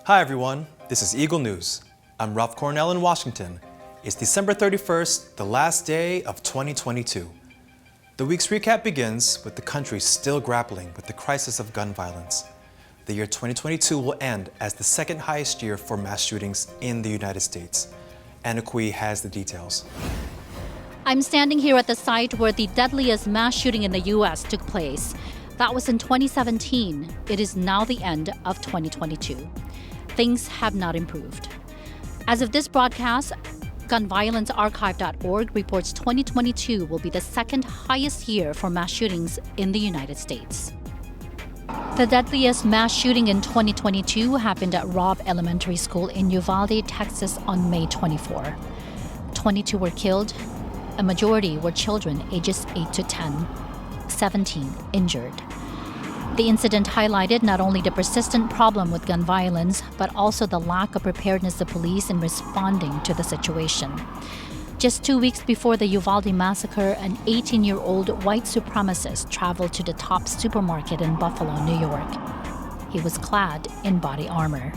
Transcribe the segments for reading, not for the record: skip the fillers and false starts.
Hi everyone, this is Eagle News. I'm Ralph Cornell in Washington. It's December 31st, the last day of 2022. The week's recap begins with the country still grappling with the crisis of gun violence. The year 2022 will end as the second highest year for mass shootings in the United States. Anna Kui has the details. I'm standing here at the site where the deadliest mass shooting in the U.S. took place. That was in 2017. It is now the end of 2022. Things have not improved. As of this broadcast, gunviolencearchive.org reports 2022 will be the second highest year for mass shootings in the United States. The deadliest mass shooting in 2022 happened at Robb Elementary School in Uvalde, Texas on May 24. 22 were killed. A majority were children ages 8 to 10. 17 injured. The incident highlighted not only the persistent problem with gun violence, but also the lack of preparedness of police in responding to the situation. Just 2 weeks before the Uvalde massacre, an 18-year-old white supremacist traveled to the Tops supermarket in Buffalo, New York. He was clad in body armor.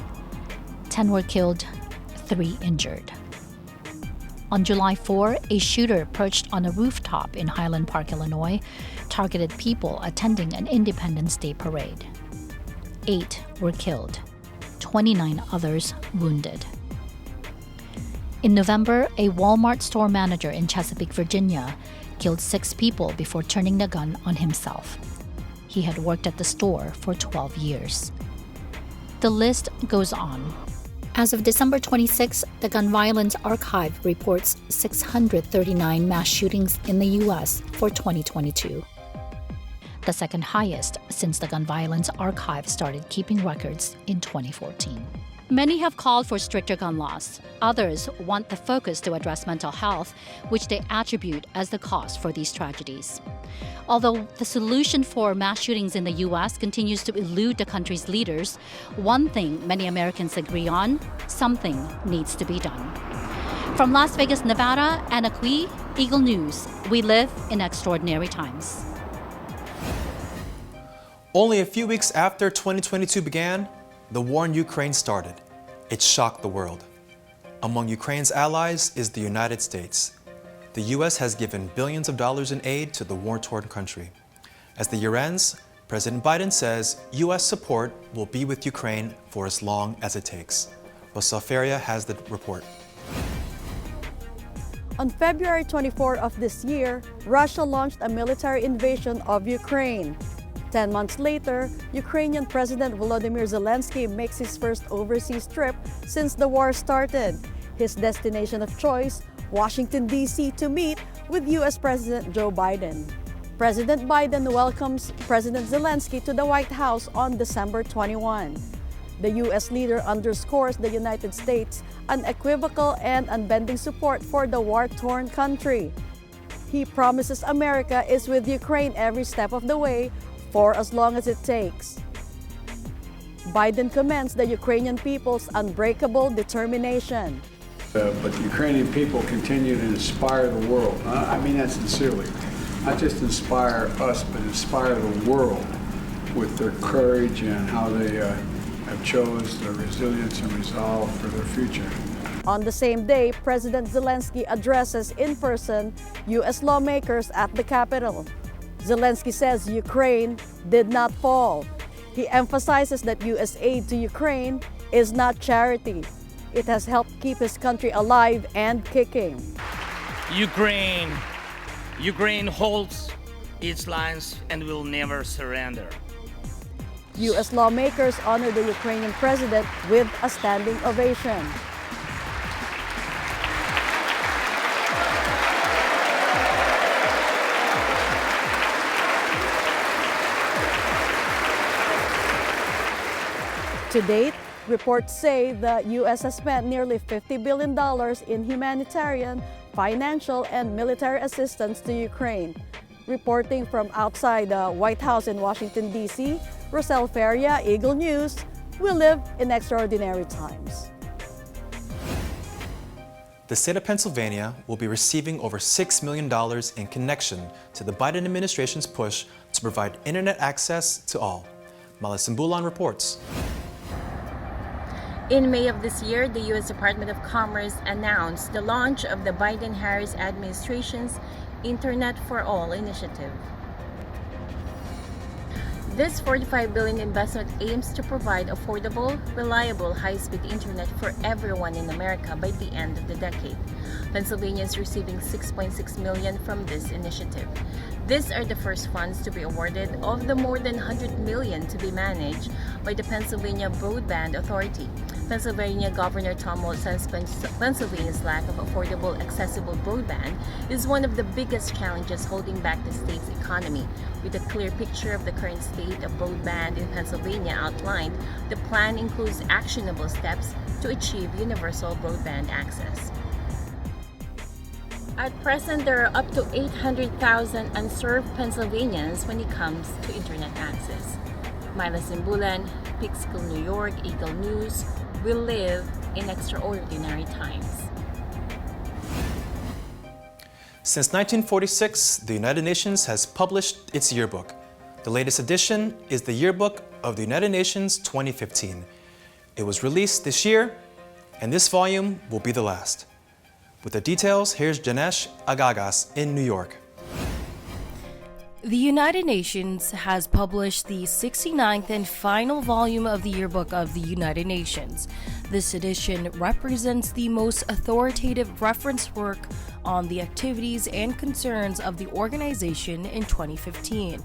10 were killed, 3 injured. On July 4, a shooter perched on a rooftop in Highland Park, Illinois, targeted people attending an Independence Day parade. 8 were killed, 29 others wounded. In November, a Walmart store manager in Chesapeake, Virginia, killed 6 people before turning the gun on himself. He had worked at the store for 12 years. The list goes on. As of December 26, the Gun Violence Archive reports 639 mass shootings in the U.S. for 2022. The second highest since the Gun Violence Archive started keeping records in 2014. Many have called for stricter gun laws. Others want the focus to address mental health, which they attribute as the cause for these tragedies. Although the solution for mass shootings in the U.S. continues to elude the country's leaders, one thing many Americans agree on: something needs to be done. From Las Vegas, Nevada, Anna Kui, Eagle News. We live in extraordinary times. Only a few weeks after 2022 began, the war in Ukraine started. It shocked the world. Among Ukraine's allies is the United States. The U.S. has given billions of dollars in aid to the war-torn country. As the year ends, President Biden says U.S. support will be with Ukraine for as long as it takes. Rosel Feria has the report. On February 24 of this year, Russia launched a military invasion of Ukraine. 10 months later, Ukrainian President Volodymyr Zelensky makes his first overseas trip since the war started. His destination of choice, Washington, D.C., to meet with U.S. President Joe Biden. President Biden welcomes President Zelensky to the White House on December 21. The U.S. leader underscores the United States' unequivocal and unbending support for the war-torn country. He promises America is with Ukraine every step of the way for as long as it takes. Biden commends the Ukrainian people's unbreakable determination. But the Ukrainian people continue to inspire the world. I mean that sincerely. Not just inspire us, but inspire the world with their courage and how they have chose their resilience and resolve for their future. On the same day, President Zelensky addresses in person U.S. lawmakers at the Capitol. Zelensky says Ukraine did not fall. He emphasizes that U.S. aid to Ukraine is not charity. It has helped keep his country alive and kicking. Ukraine holds its lines and will never surrender. U.S. lawmakers honor the Ukrainian president with a standing ovation. To date, reports say the U.S. has spent nearly $50 billion in humanitarian, financial, and military assistance to Ukraine. Reporting from outside the White House in Washington, D.C., Rosel Feria, Eagle News. We live in extraordinary times. The state of Pennsylvania will be receiving over $6 million in connection to the Biden administration's push to provide internet access to all. Mala Simbulan reports. In May of this year, the U.S. Department of Commerce announced the launch of the Biden-Harris administration's Internet for All initiative. This $45 billion investment aims to provide affordable, reliable, high-speed internet for everyone in America by the end of the decade. Pennsylvania is receiving $6.6 million from this initiative. These are the first funds to be awarded of the more than $100 million to be managed by the Pennsylvania Broadband Authority. Pennsylvania Governor Tom Wolf says Pennsylvania's lack of affordable, accessible broadband is one of the biggest challenges holding back the state's economy. With a clear picture of the current state of broadband in Pennsylvania outlined, the plan includes actionable steps to achieve universal broadband access. At present, there are up to 800,000 unserved Pennsylvanians when it comes to internet access. Myla Simbulan, Peekskill, New York, Eagle News. We live in extraordinary times. Since 1946, the United Nations has published its yearbook. The latest edition is the Yearbook of the United Nations 2015. It was released this year, and this volume will be the last. With the details, here's Janesh Agagas in New York. The United Nations has published the 69th and final volume of the Yearbook of the United Nations. This edition represents the most authoritative reference work on the activities and concerns of the organization in 2015.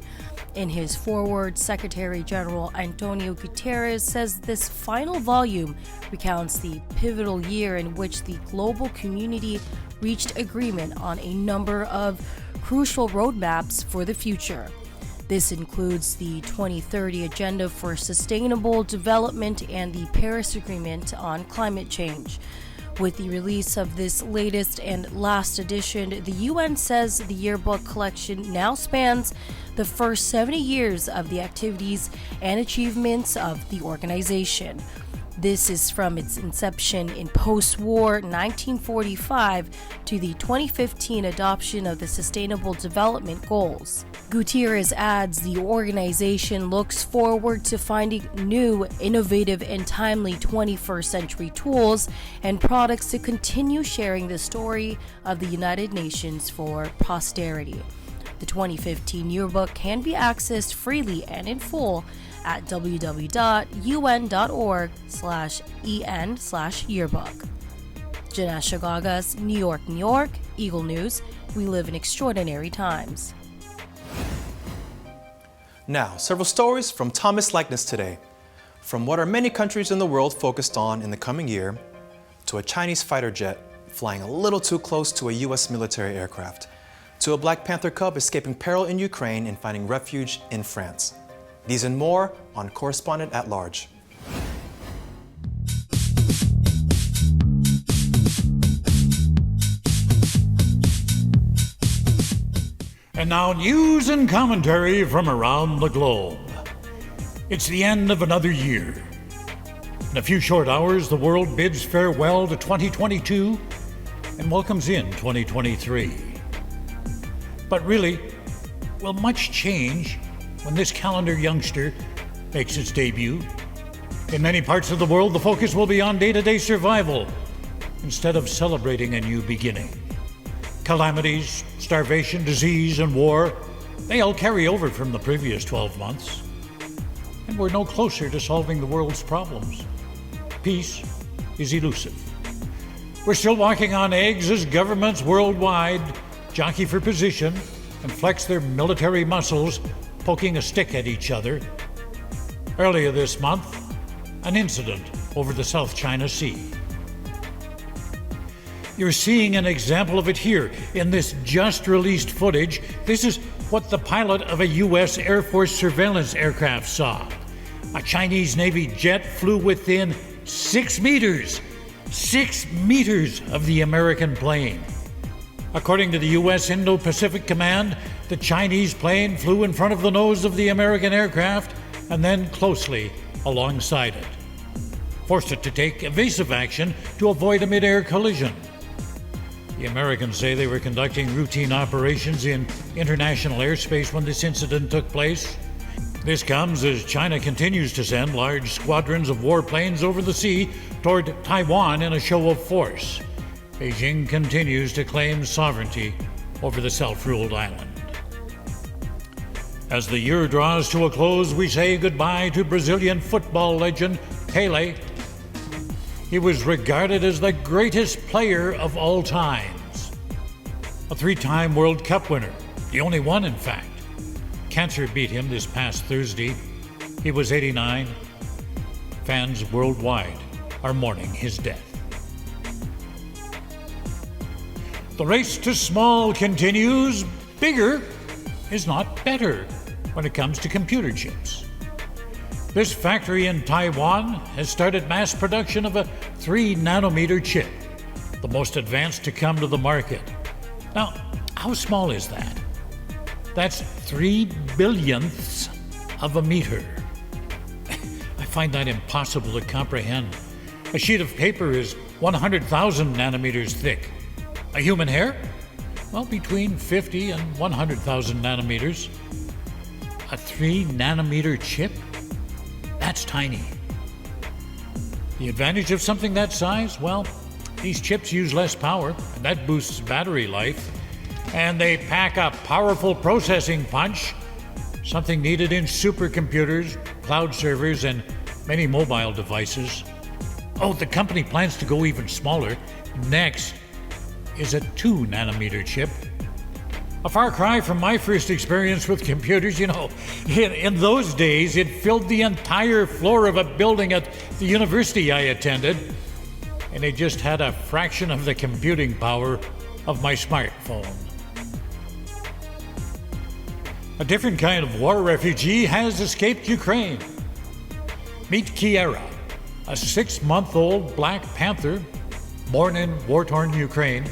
In his foreword, Secretary General Antonio Guterres says this final volume recounts the pivotal year in which the global community reached agreement on a number of crucial roadmaps for the future. This includes the 2030 Agenda for Sustainable Development and the Paris Agreement on Climate Change. With the release of this latest and last edition, the UN says the yearbook collection now spans the first 70 years of the activities and achievements of the organization. This is from its inception in post-war 1945 to the 2015 adoption of the Sustainable Development Goals. Gutierrez adds the organization looks forward to finding new, innovative, and timely 21st century tools and products to continue sharing the story of the United Nations for posterity. The 2015 yearbook can be accessed freely and in full at www.un.org/en/yearbook. Janesh Agagas, New York, New York, Eagle News. We live in extraordinary times. Now, several stories from Thomas Likeness today. From what are many countries in the world focused on in the coming year, to a Chinese fighter jet flying a little too close to a U.S. military aircraft, to a Black Panther cub escaping peril in Ukraine and finding refuge in France. These and more on Correspondent at Large. And now news and commentary from around the globe. It's the end of another year. In a few short hours, the world bids farewell to 2022 and welcomes in 2023. But really, will much change when this calendar youngster makes its debut? In many parts of the world, the focus will be on day-to-day survival instead of celebrating a new beginning. Calamities, starvation, disease, and war, they all carry over from the previous 12 months. And we're no closer to solving the world's problems. Peace is elusive. We're still walking on eggs as governments worldwide jockey for position and flex their military muscles, poking a stick at each other. Earlier this month, an incident over the South China Sea. You're seeing an example of it here in this just released footage. This is what the pilot of a U.S. Air Force surveillance aircraft saw. A Chinese Navy jet flew within 6 meters of the American plane. According to the U.S. Indo-Pacific Command, the Chinese plane flew in front of the nose of the American aircraft and then closely alongside it, forced it to take evasive action to avoid a mid-air collision. The Americans say they were conducting routine operations in international airspace when this incident took place. This comes as China continues to send large squadrons of warplanes over the sea toward Taiwan in a show of force. Beijing continues to claim sovereignty over the self-ruled island. As the year draws to a close, we say goodbye to Brazilian football legend Pele. He was regarded as the greatest player of all times. A three-time World Cup winner, the only one in fact. Cancer beat him this past Thursday. He was 89. Fans worldwide are mourning his death. The race to small continues. Bigger is not better when it comes to computer chips. This factory in Taiwan has started mass production of a 3-nanometer chip, the most advanced to come to the market. Now, how small is that? That's 3 billionths of a meter. I find that impossible to comprehend. A sheet of paper is 100,000 nanometers thick. A human hair? Well, between 50 and 100,000 nanometers. A 3-nanometer chip? That's tiny. The advantage of something that size? Well, these chips use less power, and that boosts battery life. And they pack a powerful processing punch, something needed in supercomputers, cloud servers, and many mobile devices. Oh, the company plans to go even smaller. Next is a 2-nanometer chip. A far cry from my first experience with computers. You know, in those days, it filled the entire floor of a building at the university I attended, and it just had a fraction of the computing power of my smartphone. A different kind of war refugee has escaped Ukraine. Meet Kiera, a 6-month-old black panther born in war-torn Ukraine.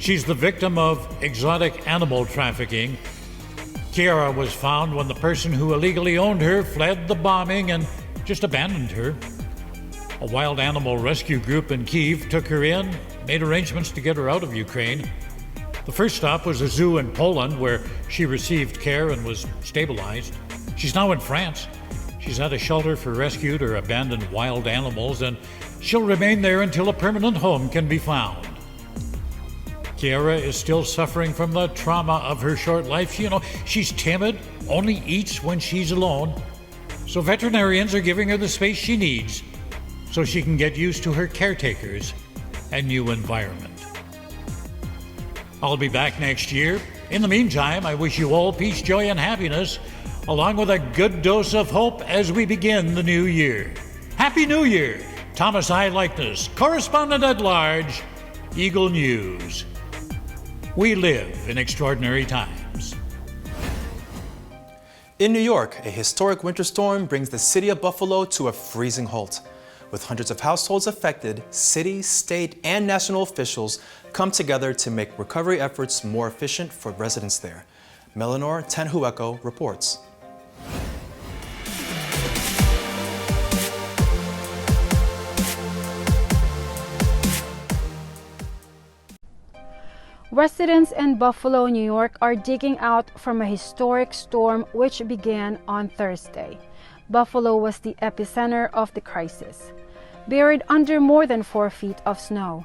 She's the victim of exotic animal trafficking. Kiera was found when the person who illegally owned her fled the bombing and just abandoned her. A wild animal rescue group in Kyiv took her in, made arrangements to get her out of Ukraine. The first stop was a zoo in Poland where she received care and was stabilized. She's now in France. She's at a shelter for rescued or abandoned wild animals, and she'll remain there until a permanent home can be found. Kiera is still suffering from the trauma of her short life. You know, she's timid, only eats when she's alone. So veterinarians are giving her the space she needs so she can get used to her caretakers and new environment. I'll be back next year. In the meantime, I wish you all peace, joy, and happiness, along with a good dose of hope as we begin the new year. Happy New Year! Thomas I. Likeness, Correspondent at Large, Eagle News. We live in extraordinary times. In New York, a historic winter storm brings the city of Buffalo to a freezing halt. With hundreds of households affected, city, state, and national officials come together to make recovery efforts more efficient for residents there. Melanor Tanhueco reports. Residents in Buffalo, New York are digging out from a historic storm which began on Thursday. Buffalo was the epicenter of the crisis, buried under more than 4 feet of snow.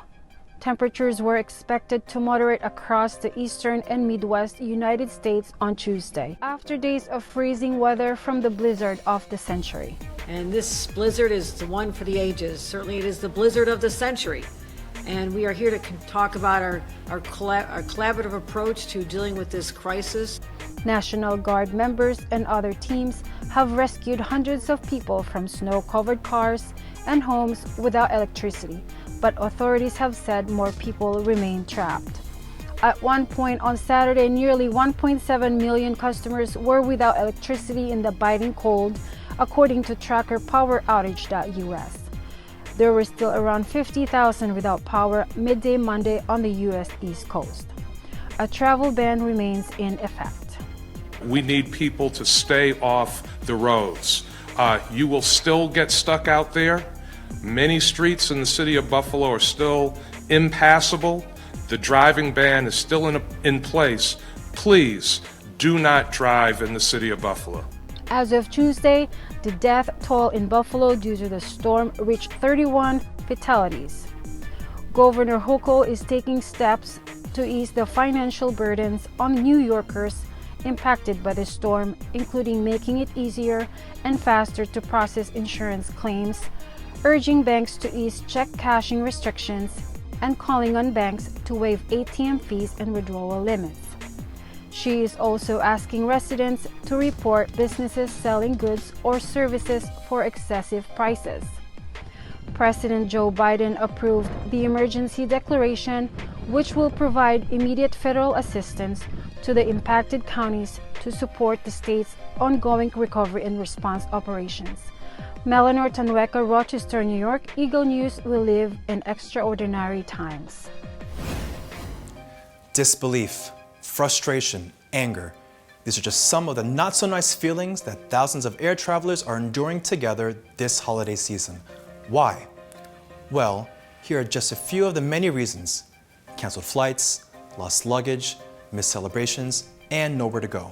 Temperatures were expected to moderate across the eastern and Midwest United States on Tuesday, after days of freezing weather from the blizzard of the century. And this blizzard is the one for the ages. Certainly it is the blizzard of the century. And we are here to talk about our collaborative approach to dealing with this crisis. National Guard members and other teams have rescued hundreds of people from snow-covered cars and homes without electricity, but authorities have said more people remain trapped. At one point on Saturday, nearly 1.7 million customers were without electricity in the biting cold, according to tracker PowerOutage.us. There were still around 50,000 without power midday Monday on the U.S. East Coast. A travel ban remains in effect. We need people to stay off the roads. You will still get stuck out there. Many streets in the city of Buffalo are still impassable. The driving ban is still in place. Please do not drive in the city of Buffalo. As of Tuesday, the death toll in Buffalo due to the storm reached 31 fatalities. Governor Hochul is taking steps to ease the financial burdens on New Yorkers impacted by the storm, including making it easier and faster to process insurance claims, urging banks to ease check cashing restrictions, and calling on banks to waive ATM fees and withdrawal limits. She is also asking residents to report businesses selling goods or services for excessive prices. President Joe Biden approved the emergency declaration, which will provide immediate federal assistance to the impacted counties to support the state's ongoing recovery and response operations. Melanor Tanweka, Rochester, New York. Eagle News will live in extraordinary times. Disbelief, frustration, anger. These are just some of the not-so-nice feelings that thousands of air travelers are enduring together this holiday season. Why? Well, here are just a few of the many reasons. Canceled flights, lost luggage, missed celebrations, and nowhere to go.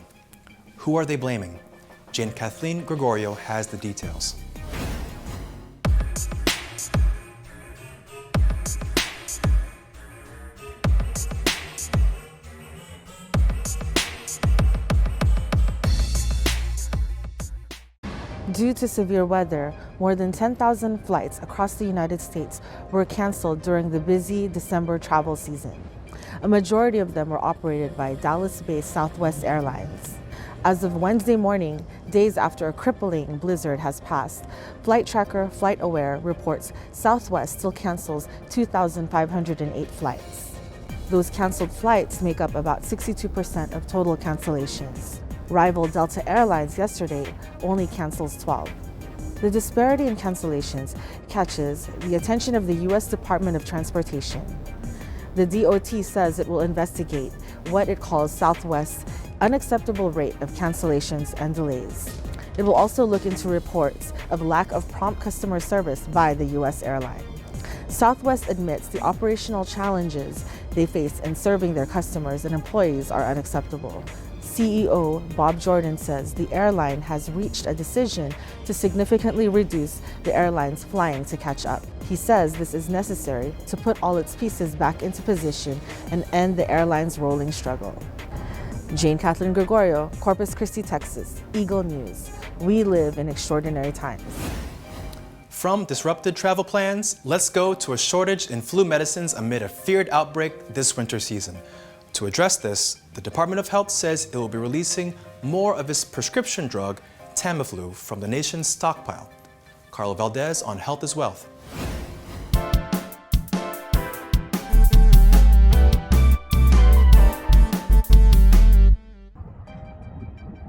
Who are they blaming? Jane Kathleen Gregorio has the details. Due to severe weather, more than 10,000 flights across the United States were canceled during the busy December travel season. A majority of them were operated by Dallas-based Southwest Airlines. As of Wednesday morning, days after a crippling blizzard has passed, flight tracker FlightAware reports Southwest still cancels 2,508 flights. Those canceled flights make up about 62% of total cancellations. Rival Delta Airlines yesterday only cancels 12. The disparity in cancellations catches the attention of the U.S. Department of Transportation. The DOT says it will investigate what it calls Southwest's unacceptable rate of cancellations and delays. It will also look into reports of lack of prompt customer service by the U.S. airline. Southwest admits the operational challenges they face in serving their customers and employees are unacceptable. CEO Bob Jordan says the airline has reached a decision to significantly reduce the airline's flying to catch up. He says this is necessary to put all its pieces back into position and end the airline's rolling struggle. Jane Kathleen Gregorio, Corpus Christi, Texas. Eagle News. We live in extraordinary times. From disrupted travel plans, let's go to a shortage in flu medicines amid a feared outbreak this winter season. To address this, the Department of Health says it will be releasing more of its prescription drug, Tamiflu, from the nation's stockpile. Carlo Valdez on Health is Wealth.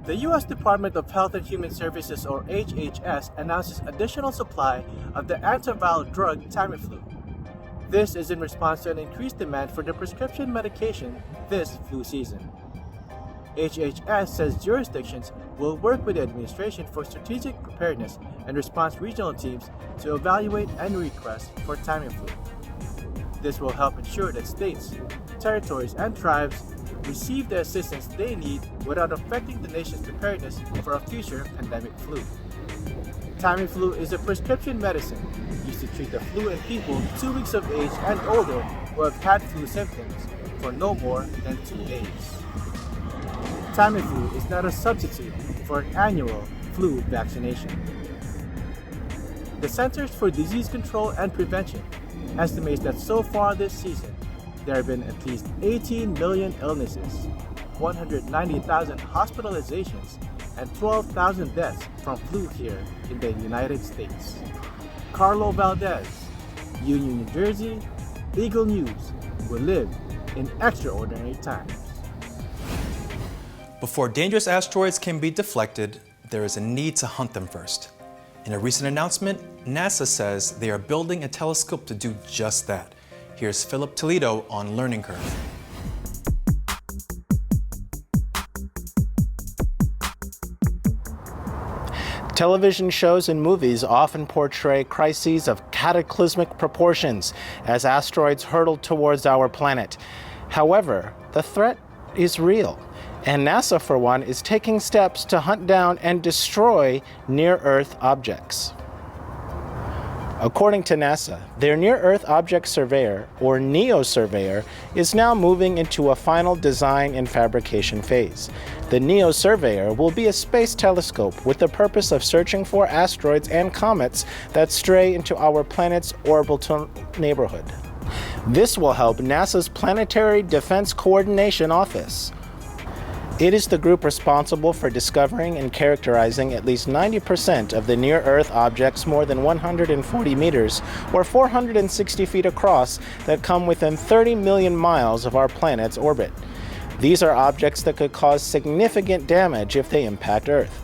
The U.S. Department of Health and Human Services, or HHS, announces additional supply of the antiviral drug Tamiflu. This is in response to an increased demand for the prescription medication this flu season. HHS says jurisdictions will work with the administration for strategic preparedness and response regional teams to evaluate and request for Tamiflu. This will help ensure that states, territories, and tribes receive the assistance they need without affecting the nation's preparedness for a future pandemic flu. Tamiflu is a prescription medicine used to treat the flu in people 2 weeks of age and older who have had flu symptoms for no more than 2 days. Tamiflu is not a substitute for an annual flu vaccination. The Centers for Disease Control and Prevention estimates that so far this season, there have been at least 18 million illnesses, 190,000 hospitalizations, and 12,000 deaths from flu here in the United States. Carlo Valdez, Union, New Jersey, Eagle News. We live in extraordinary times. Before dangerous asteroids can be deflected, there is a need to hunt them first. In a recent announcement, NASA says they are building a telescope to do just that. Here's Philip Toledo on Learning Curve. Television shows and movies often portray crises of cataclysmic proportions as asteroids hurtle towards our planet. However, the threat is real, And NASA, for one, is taking steps to hunt down and destroy near-Earth objects. According to NASA, their Near-Earth Object Surveyor, or NEO surveyor, is now moving into a final design and fabrication phase. The NEO surveyor will be a space telescope with the purpose of searching for asteroids and comets that stray into our planet's orbital neighborhood. This will help NASA's Planetary Defense Coordination Office. It is the group responsible for discovering and characterizing at least 90% of the near-Earth objects more than 140 meters, or 460 feet across, that come within 30 million miles of our planet's orbit. These are objects that could cause significant damage if they impact Earth.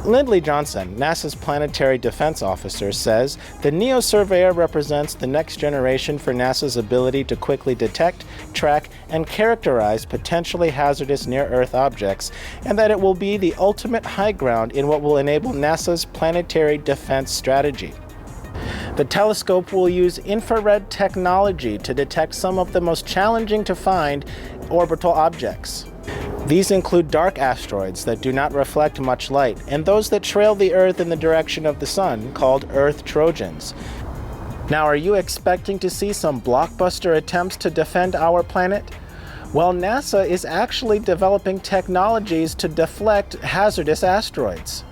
Lindley Johnson, NASA's Planetary Defense Officer, says the NEO surveyor represents the next generation for NASA's ability to quickly detect, track, and characterize potentially hazardous near-Earth objects, and that it will be the ultimate high ground in what will enable NASA's planetary defense strategy. The telescope will use infrared technology to detect some of the most challenging to find orbital objects. These include dark asteroids that do not reflect much light, and those that trail the Earth in the direction of the Sun, called Earth Trojans. Now, are you expecting to see some blockbuster attempts to defend our planet? Well, NASA is actually developing technologies to deflect hazardous asteroids.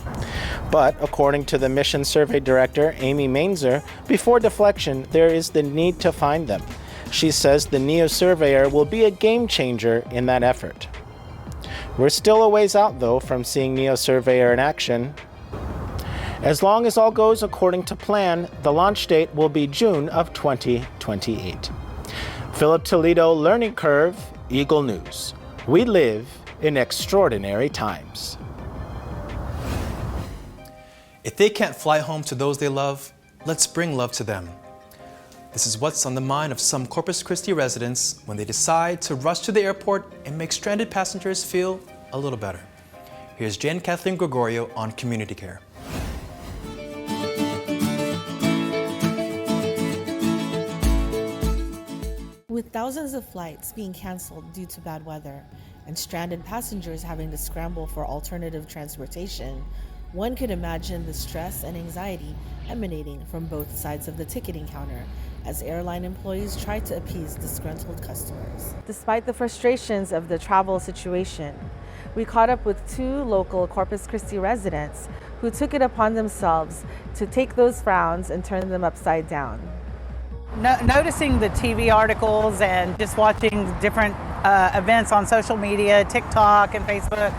But, according to the Mission Survey Director, Amy Mainzer, before deflection, there is the need to find them. She says the NEO surveyor will be a game changer in that effort. We're still a ways out, though, from seeing NEO surveyor in action. As long as all goes according to plan, the launch date will be June of 2028. Philip Toledo, Learning Curve, Eagle News. We live in extraordinary times. If they can't fly home to those they love, let's bring love to them. This is what's on the mind of some Corpus Christi residents when they decide to rush to the airport and make stranded passengers feel a little better. Here's Jane Kathleen Gregorio on community care. With thousands of flights being canceled due to bad weather and stranded passengers having to scramble for alternative transportation, one could imagine the stress and anxiety emanating from both sides of the ticketing counter as airline employees try to appease disgruntled customers. Despite the frustrations of the travel situation, we caught up with two local Corpus Christi residents who took it upon themselves to take those frowns and turn them upside down. Noticing the TV articles and just watching different events on social media, TikTok and Facebook,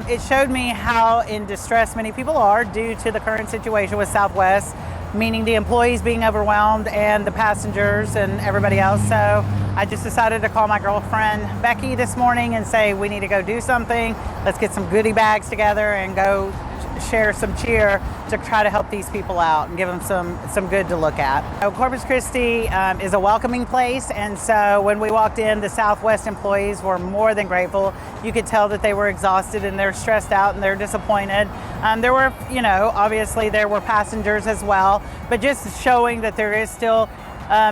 it showed me how in distress many people are due to the current situation with Southwest, meaning the employees being overwhelmed and the passengers and everybody else. So I just decided to call my girlfriend Becky this morning and say, we need to go do something. Let's get some goodie bags together and go share some cheer to try to help these people out and give them some good to look at. So Corpus Christi is a welcoming place, and so when we walked in, the Southwest employees were more than grateful. You could tell that they were exhausted and they're stressed out and they're disappointed. There were, obviously there were passengers as well, but just showing that there is still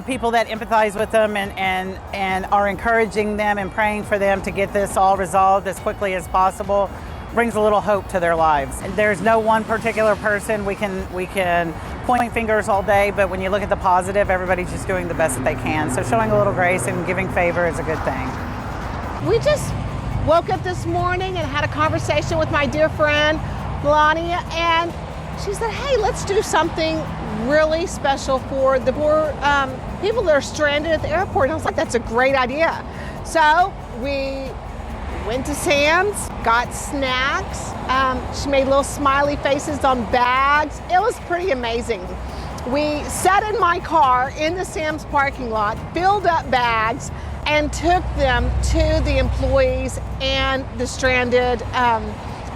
people that empathize with them and are encouraging them and praying for them to get this all resolved as quickly as possible brings a little hope to their lives. And there's no one particular person. We can point fingers all day, but when you look at the positive, everybody's just doing the best that they can. So showing a little grace and giving favor is a good thing. We just woke up this morning and had a conversation with my dear friend, Melania, and she said, hey, let's do something really special for the poor people that are stranded at the airport. And I was like, that's a great idea. So we went to Sam's, got snacks. She made little smiley faces on bags. It was pretty amazing. We sat in my car in the Sam's parking lot, filled up bags, and took them to the employees and the stranded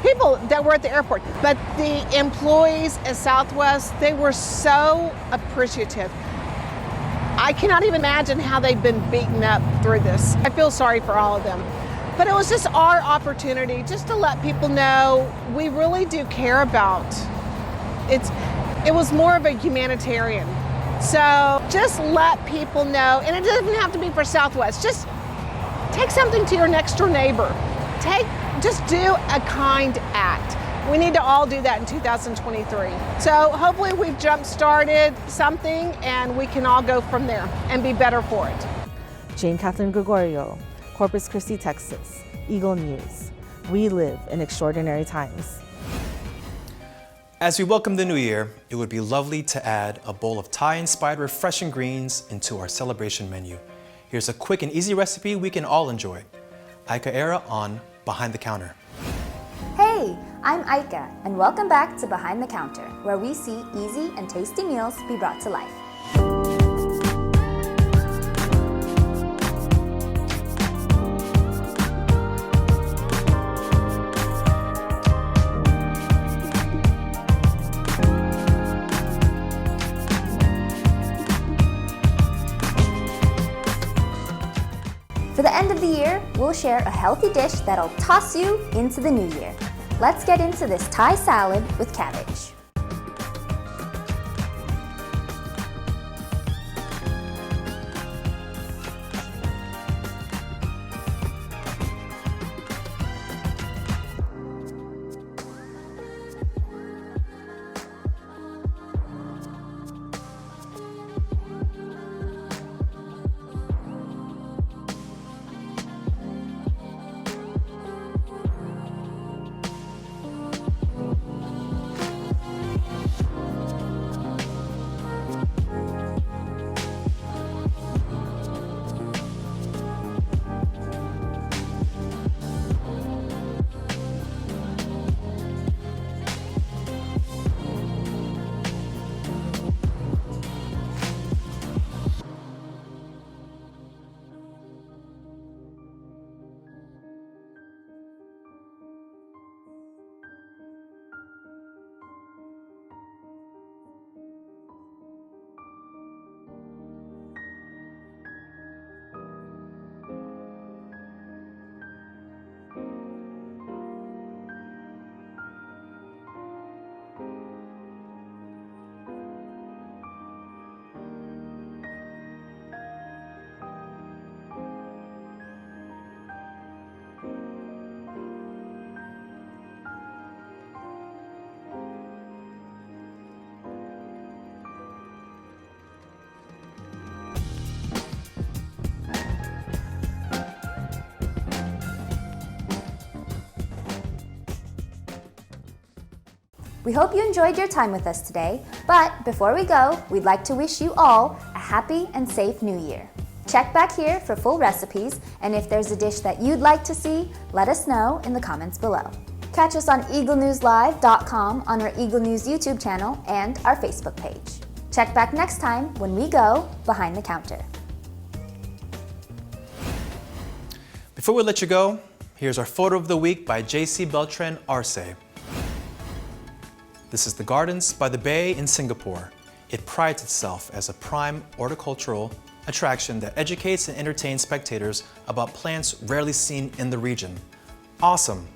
people that were at the airport. But the employees at Southwest, they were so appreciative. I cannot even imagine how they've been beaten up through this. I feel sorry for all of them. But it was just our opportunity just to let people know we really do care about it. It was more of a humanitarian. So just let people know, and it doesn't have to be for Southwest. Just take something to your next door neighbor. just do a kind act. We need to all do that in 2023. So hopefully we've jump-started something and we can all go from there and be better for it. Jane Kathleen Gregorio, Corpus Christi, Texas, Eagle News. We live in extraordinary times. As we welcome the new year, it would be lovely to add a bowl of Thai-inspired refreshing greens into our celebration menu. Here's a quick and easy recipe we can all enjoy. Aika Era on Behind the Counter. Hey, I'm Aika, and welcome back to Behind the Counter, where we see easy and tasty meals be brought to life. For the end of the year, we'll share a healthy dish that'll toss you into the new year. Let's get into this Thai salad with cabbage. We hope you enjoyed your time with us today, but before we go, we'd like to wish you all a happy and safe new year. Check back here for full recipes, and if there's a dish that you'd like to see, let us know in the comments below. Catch us on eaglenewslive.com, on our Eagle News YouTube channel, and our Facebook page. Check back next time when we go Behind the Counter. Before we let you go, here's our photo of the week by J.C. Beltran, Arce. This is the Gardens by the Bay in Singapore. It prides itself as a prime horticultural attraction that educates and entertains spectators about plants rarely seen in the region. Awesome!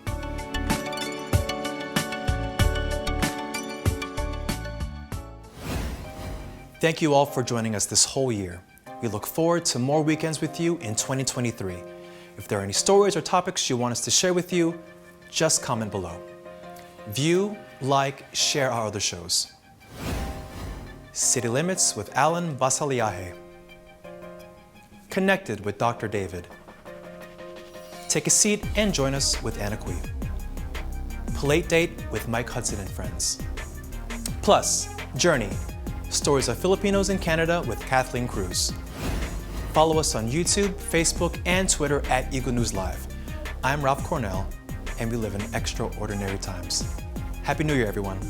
Thank you all for joining us this whole year. We look forward to more weekends with you in 2023. If there are any stories or topics you want us to share with you, just comment below. View, like, share our other shows. City Limits with Alan Basaliahe. Connected with Dr. David. Take a seat and join us with Anna Kui. Plate Date with Mike Hudson and Friends. Plus, Journey, Stories of Filipinos in Canada with Kathleen Cruz. Follow us on YouTube, Facebook, and Twitter at Eagle News Live. I'm Ralph Cornell, and we live in extraordinary times. Happy New Year, everyone.